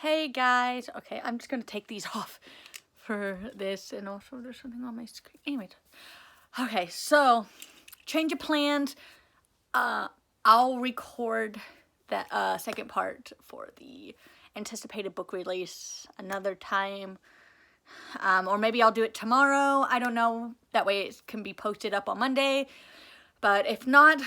Hey guys. Okay, I'm just gonna take these off for this, and also there's something on my screen. Anyway, okay, so change of plans. I'll record that second part for the anticipated book release another time. Or maybe I'll do it tomorrow. I don't know. That way it can be posted up on Monday. But if not,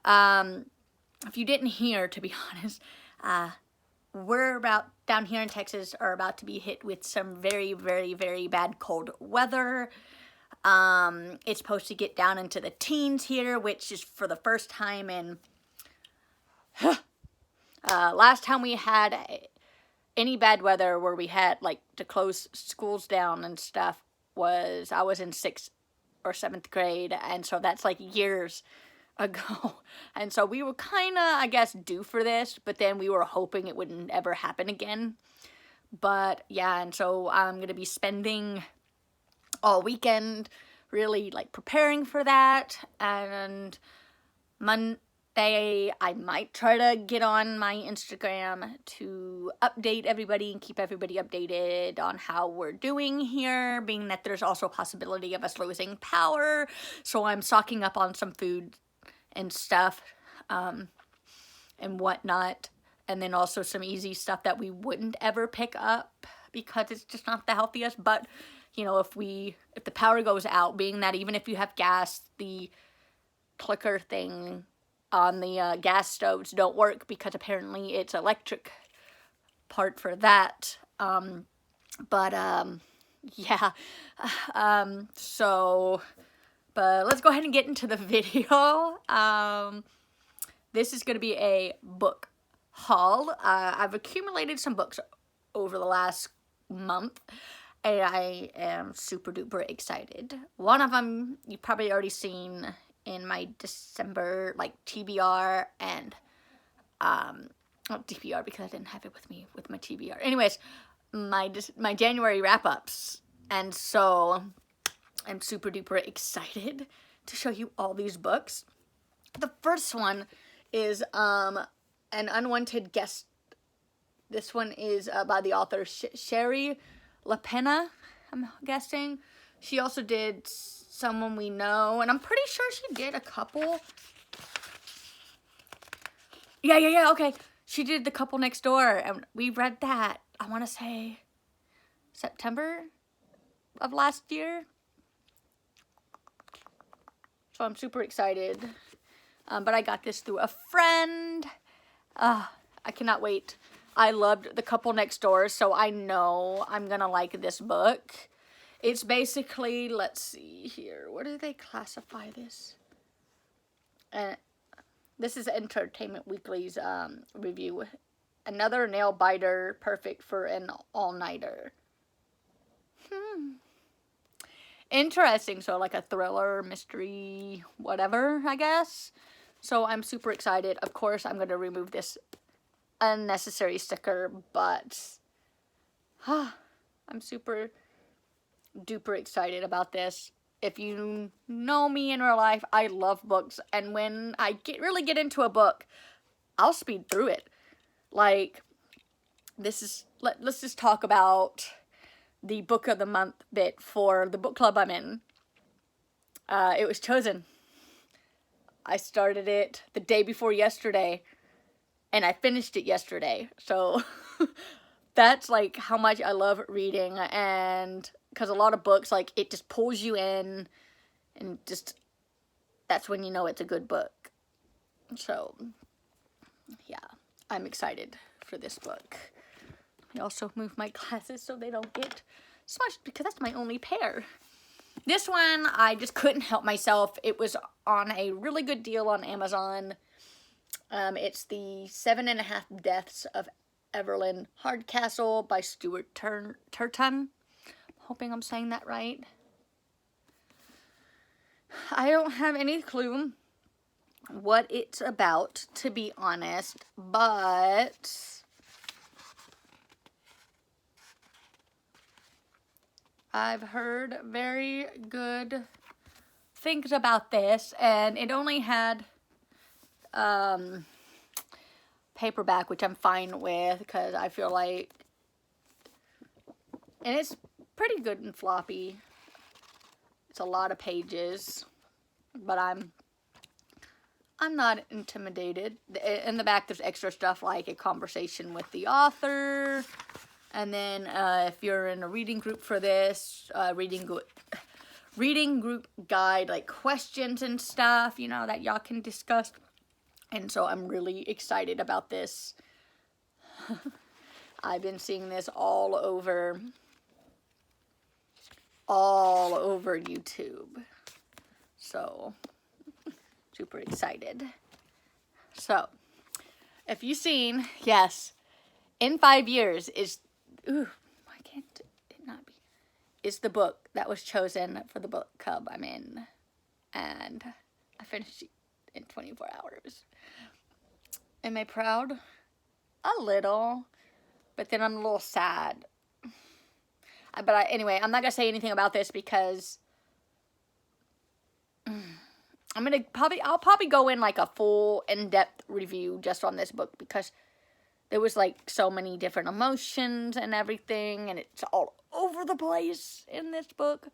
if you didn't hear, to be honest, we're down here in Texas are about to be hit with some very, very, very bad cold weather. It's supposed to get down into the teens here, which is for the first time in, last time we had any bad weather where we had like to close schools down and stuff was, I was in 6th or 7th grade. And so that's like years ago. And so we were kind of, I guess, due for this, but then we were hoping it wouldn't ever happen again. But yeah, and so I'm going to be spending all weekend really like preparing for that. And Monday I might try to get on my Instagram to update everybody and keep everybody updated on how we're doing here, being that there's also a possibility of us losing power. So I'm stocking up on some food and stuff, and whatnot, and then also some easy stuff that we wouldn't ever pick up because it's just not the healthiest. But you know, if the power goes out, being that even if you have gas, the clicker thing on the gas stoves don't work because apparently it's electric part for that. Yeah. But let's go ahead and get into the video. This is going to be a book haul. I've accumulated some books over the last month, and I am super duper excited. One of them you've probably already seen in my December, like, TBR, and, not TBR because I didn't have it with me with my TBR. Anyways, my January wrap-ups. And so I'm super duper excited to show you all these books. The first one is An Unwanted Guest. This one is by the author Sherry LaPena, I'm guessing. She also did Someone We Know, and I'm pretty sure she did a couple. Yeah, okay. She did The Couple Next Door, and we read that, I want to say, September of last year. So I'm super excited. But I got this through a friend. I cannot wait. I loved The Couple Next Door, so I know I'm going to like this book. It's basically, let's see here. Where do they classify this? This is Entertainment Weekly's review. Another nail biter, perfect for an all-nighter. Interesting. So like a thriller, mystery, whatever, I guess. So I'm super excited. Of course, I'm going to remove this unnecessary sticker, but I'm super duper excited about this. If you know me in real life, I love books, and when I really get into a book, I'll speed through it. Like, let's just talk about the book of the month bit for the book club I'm in. It was Chosen. I started it the day before yesterday, and I finished it yesterday. So that's like how much I love reading, and because a lot of books, like, it just pulls you in, and just, that's when you know it's a good book. So yeah, I'm excited for this book. I also move my glasses so they don't get smushed because that's my only pair. This one, I just couldn't help myself. It was on a really good deal on Amazon. It's the 7.5 Deaths of Evelyn Hardcastle by Stuart Turton. Hoping I'm saying that right. I don't have any clue what it's about, to be honest, but I've heard very good things about this, and it only had paperback, which I'm fine with because I feel like, and it's pretty good and floppy. It's a lot of pages, but I'm not intimidated. In the back, there's extra stuff like a conversation with the author, and then if you're in a reading group for this, reading group guide, like questions and stuff, you know, that y'all can discuss. And so I'm really excited about this. I've been seeing this all over YouTube. So, super excited. So, if you've seen, yes, In 5 Years is, why can't it not be? Is the book that was chosen for the book club I'm in. And I finished it in 24 hours. Am I proud? A little. But then I'm a little sad. Anyway, I'm not going to say anything about this because I'll probably go in like a full in-depth review just on this book because there was like so many different emotions and everything, and it's all over the place in this book.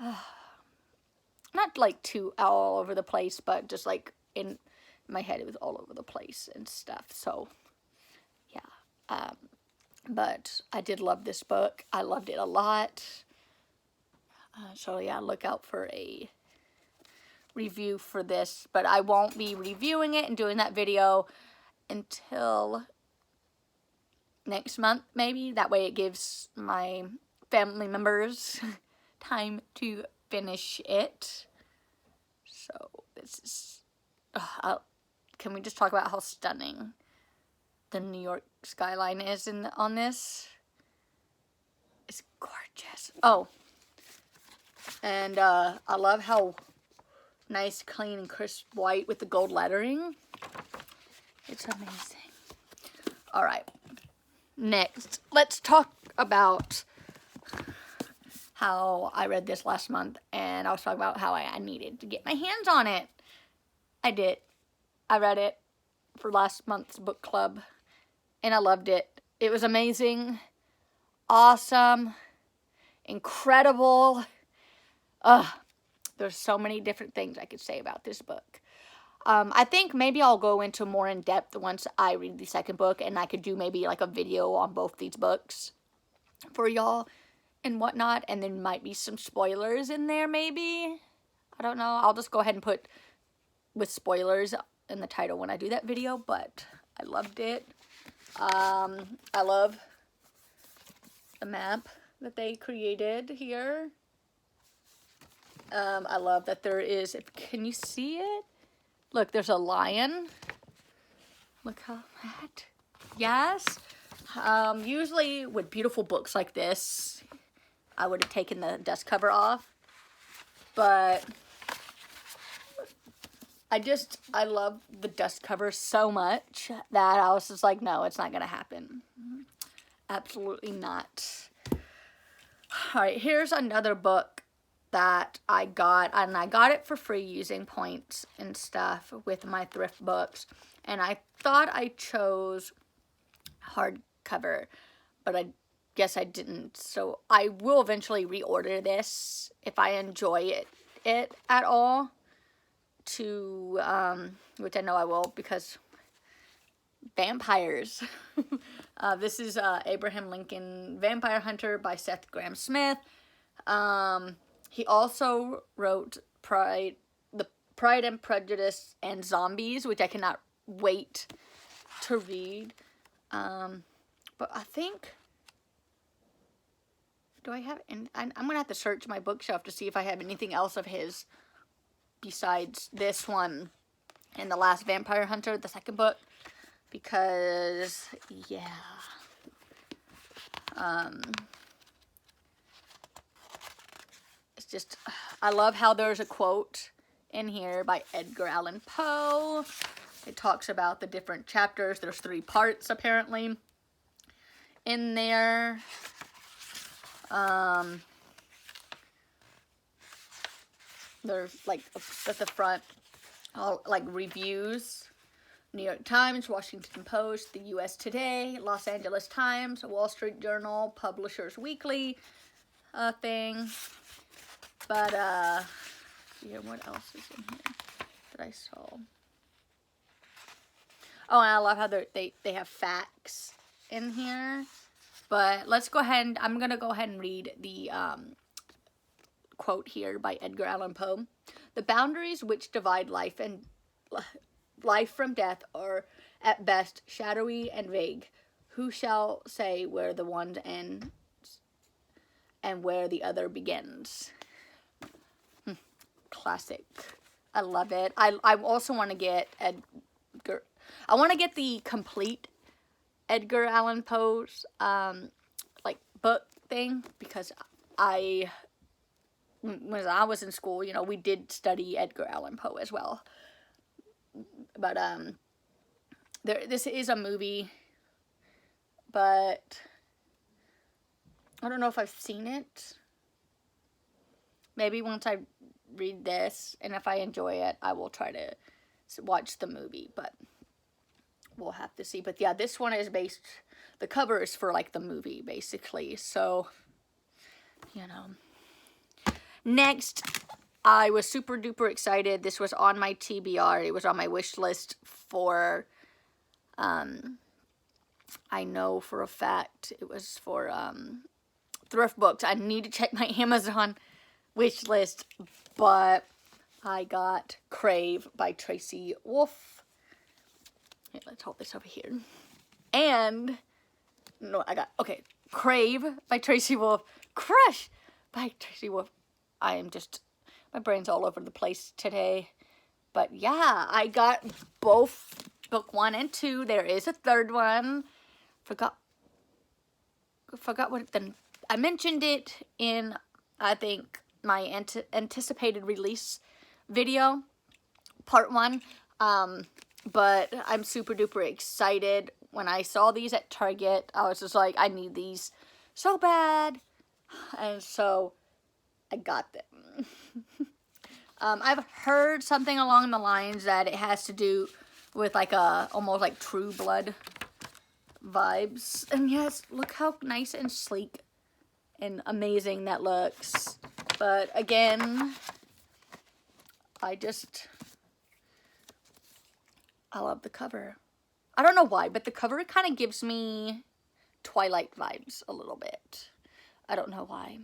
Not like too all over the place, but just like in my head it was all over the place and stuff. So yeah, but I did love this book. I loved it a lot. So yeah, look out for a review for this, but I won't be reviewing it and doing that video until next month, maybe. That way it gives my family members time to finish it. So this is, can we just talk about how stunning the New York skyline is on this? It's gorgeous. Oh, and I love how nice, clean, and crisp white with the gold lettering. It's amazing. All right. Next, let's talk about how I read this last month, and I was talking about how I needed to get my hands on it. I did. I read it for last month's book club, and I loved it. It was amazing, awesome, incredible. There's so many different things I could say about this book. I think maybe I'll go into more in depth once I read the second book, and I could do maybe like a video on both these books for y'all and whatnot, and then might be some spoilers in there maybe. I don't know. I'll just go ahead and put with spoilers in the title when I do that video, but I loved it. I love the map that they created here. I love that there is, can you see it? Look, there's a lion. Look how that. Yes. Usually with beautiful books like this, I would have taken the dust cover off. But I love the dust cover so much that I was just like, no, it's not going to happen. Absolutely not. All right, here's another book that I got, and I got it for free using points and stuff with my thrift books, and I thought I chose hardcover, but I guess I didn't, so I will eventually reorder this if I enjoy it at all, to, which I know I will, because vampires. This is Abraham Lincoln Vampire Hunter by Seth Grahame-Smith. He also wrote Pride and Prejudice and Zombies, which I cannot wait to read. But I think, do I have, I'm going to have to search my bookshelf to see if I have anything else of his besides this one and The Last Vampire Hunter, the second book, because, yeah. It's just, I love how there's a quote in here by Edgar Allan Poe. It talks about the different chapters. There's 3 parts, apparently, in there. There's, like, at the front, all, like, reviews New York Times, Washington Post, the U.S. Today, Los Angeles Times, Wall Street Journal, Publishers Weekly thing. But, yeah, what else is in here that I saw? Oh, and I love how they have facts in here. But let's go ahead and, I'm going to go ahead and read the quote here by Edgar Allan Poe. The boundaries which divide life from death are at best shadowy and vague. Who shall say where the one ends and where the other begins? Classic. I love it. I also want to get I want to get the complete Edgar Allan Poe's like book thing, because when I was in school, you know, we did study Edgar Allan Poe as well. But this is a movie, but I don't know if I've seen it. Maybe once I read this, and if I enjoy it, I will try to watch the movie, but we'll have to see. But yeah, this one is based, the cover is for like the movie basically, so you know. Next, I was super duper excited. This was on my TBR. It was on my wish list for I know for a fact it was for thrift books. I need to check my Amazon wish list, but I got Crave by Tracy Wolff. Here, let's hold this over here. And no, I got, okay, Crave by Tracy Wolff, Crush by Tracy Wolff. I am just, my brain's all over the place today. But yeah, I got both book 1 and 2. There is a third one. Forgot what then. I mentioned it in, I think, my anticipated release video, part 1. But I'm super duper excited. When I saw these at Target, I was just like, I need these so bad. And so I got them. I've heard something along the lines that it has to do with like almost like True Blood vibes. And yes, look how nice and sleek and amazing that looks. But again, I love the cover. I don't know why, but the cover kind of gives me Twilight vibes a little bit. I don't know why.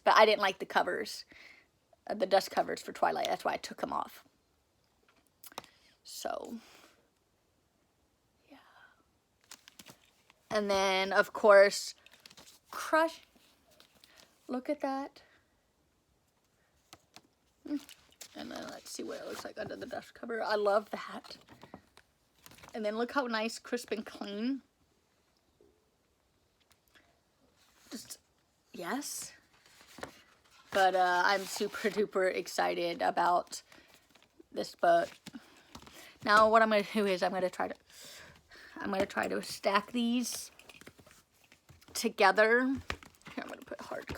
But I didn't like the covers, the dust covers for Twilight. That's why I took them off. So, yeah. And then, of course, Crush. Look at that. And then let's see what it looks like under the dust cover. I love that. And then look how nice, crisp, and clean. Just, yes. But I'm super duper excited about this book. Now what I'm going to do is I'm going to try to stack these together. Here, I'm going to put the hard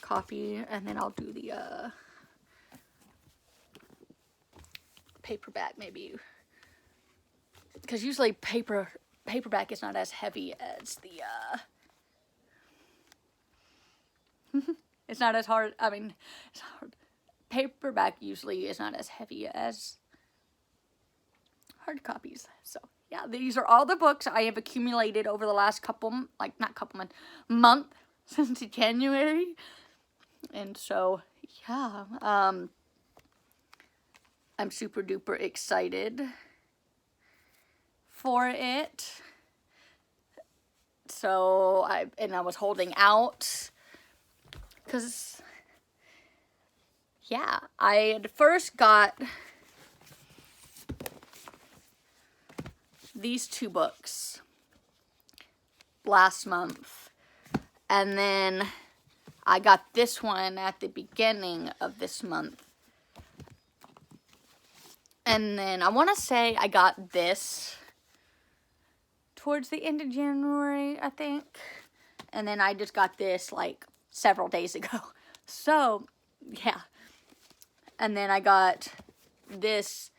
copy, and then I'll do the paperback maybe. Because usually paperback is not as heavy as the it's not as hard. I mean, it's hard. Paperback usually is not as heavy as hard copies. So yeah, these are all the books I have accumulated over the last month since January. And so yeah, I'm super duper excited for it. So I was holding out because, yeah, I had first got these 2 books last month, and then I got this one at the beginning of this month. And then I want to say I got this towards the end of January, I think. And then I just got this like several days ago. So, yeah. And then I got this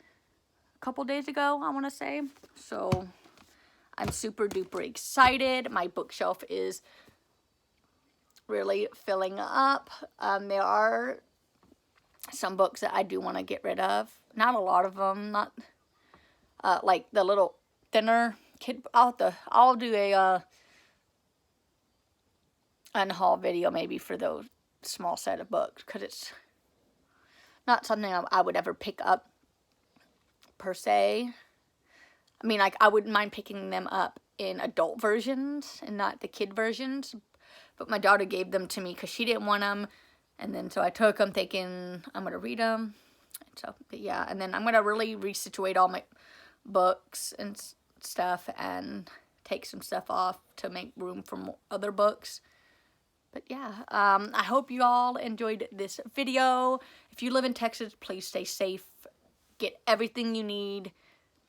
couple days ago, I want to say. So I'm super duper excited. My bookshelf is really filling up. There are some books that I do want to get rid of. Not a lot of them. Not like the little thinner kid. I'll do a unhaul video maybe for those small set of books, because it's not something I would ever pick up per se. I mean, like, I wouldn't mind picking them up in adult versions and not the kid versions, but my daughter gave them to me because she didn't want them, and then so I took them thinking I'm gonna read them. So but yeah, and then I'm gonna really resituate all my books and stuff and take some stuff off to make room for more other books. But yeah, I hope you all enjoyed this video. If you live in Texas, please stay safe. Get everything you need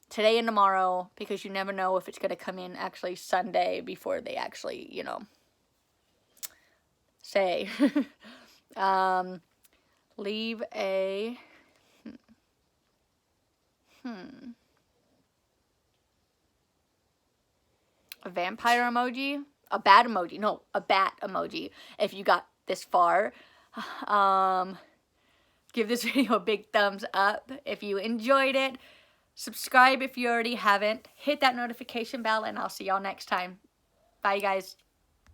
today and tomorrow, because you never know if it's going to come in actually Sunday before they actually, you know, say. Leave a... a vampire emoji? A bat emoji. No, a bat emoji. If you got this far, give this video a big thumbs up if you enjoyed it. Subscribe if you already haven't. Hit that notification bell, and I'll see y'all next time. Bye, guys.